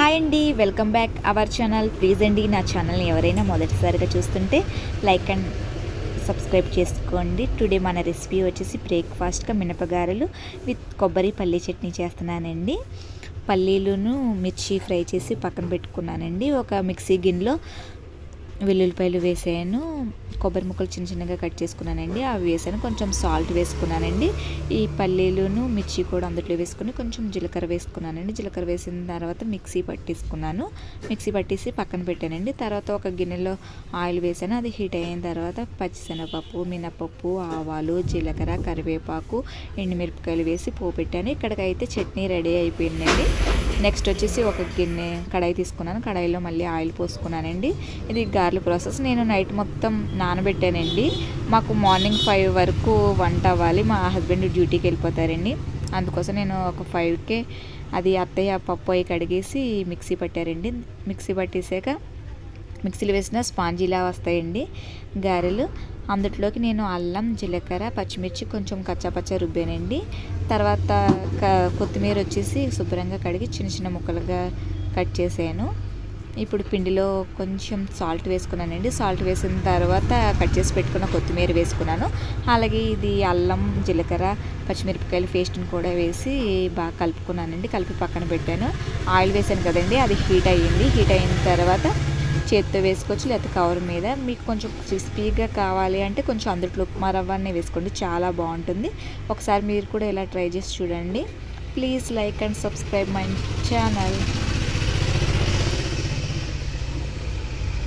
Hi అండి, welcome back our channel. Please అండి నా ఛానల్ని ఎవరైనా మొదటిసారిగా చూస్తుంటే లైక్ అండ్ సబ్స్క్రైబ్ చేసుకోండి. టుడే మన రెసిపీ వచ్చేసి బ్రేక్ఫాస్ట్గా మినపగారెలు విత్ కొబ్బరి పల్లీ చట్నీ చేస్తున్నానండి. పల్లీలను మిర్చి ఫ్రై చేసి పక్కన పెట్టుకున్నానండి. ఒక మిక్సీ గిన్నెలో వెల్లుల్లిపాయలు వేసాను, కొబ్బరి ముక్కలు చిన్న చిన్నగా కట్ చేసుకున్నానండి, అవి వేసాను. కొంచెం సాల్ట్ వేసుకున్నానండి. ఈ పల్లీలను మిర్చి కూడా అందులో వేసుకుని కొంచెం జీలకర్ర వేసుకున్నానండి. జీలకర్ర వేసిన తర్వాత మిక్సీ పట్టేసి పక్కన పెట్టానండి. తర్వాత ఒక గిన్నెలో ఆయిల్ వేసాను, అది హీట్ అయిన తర్వాత పచ్చిశనగపప్పు, మినపప్పు, ఆవాలు, జీలకర్ర, కరివేపాకు, ఎండుమిరపకాయలు వేసి పోపెట్టాను. ఇక్కడికైతే చట్నీ రెడీ అయిపోయిందండి. నెక్స్ట్ వచ్చేసి ఒక కడాయి తీసుకున్నాను. కడాయిలో మళ్ళీ ఆయిల్ పోసుకున్నానండి. ఇది గార్ల ప్రాసెస్. నేను నైట్ మొత్తం నానబెట్టానండి. మాకు మార్నింగ్ 5 వరకు వంట అవ్వాలి. మా హస్బెండ్ డ్యూటీకి వెళ్ళిపోతారండి. అందుకోసం నేను ఒక 5కే అది అత్తయ్య పప్పు అవి కడిగేసి మిక్సీ పట్టారండి. మిక్సీ పట్టేసాక మిక్సీలో వేసిన స్పాంజీలా వస్తాయండి గారెలు. అందులోకి నేను అల్లం, జీలకర్ర, పచ్చిమిర్చి కొంచెం కచ్చాపచ్చా రుబ్బానండి. తర్వాత కొత్తిమీర వచ్చేసి శుభ్రంగా కడిగి చిన్న చిన్న ముక్కలుగా కట్ చేసాను. ఇప్పుడు పిండిలో కొంచెం సాల్ట్ వేసుకున్నానండి. సాల్ట్ వేసిన తర్వాత కట్ చేసి పెట్టుకున్న కొత్తిమీర వేసుకున్నాను. అలాగే ఇది అల్లం, జీలకర్ర, పచ్చిమిరపకాయల పేస్ట్ని కూడా వేసి బాగా కలుపుకున్నానండి. కలిపి పక్కన పెట్టాను. ఆయిల్ వేసాను కదండి, అది హీట్ అయ్యింది. హీట్ అయిన తర్వాత చేత్తో వేసుకోవచ్చు, లేకపోతే కవర్ మీద. మీకు కొంచెం క్రిస్పీగా కావాలి అంటే కొంచెం అందులో ఉప్మా రవ్వనే వేసుకోండి, చాలా బాగుంటుంది. ఒకసారి మీరు కూడా ఇలా ట్రై చేసి చూడండి. Please like and subscribe my channel.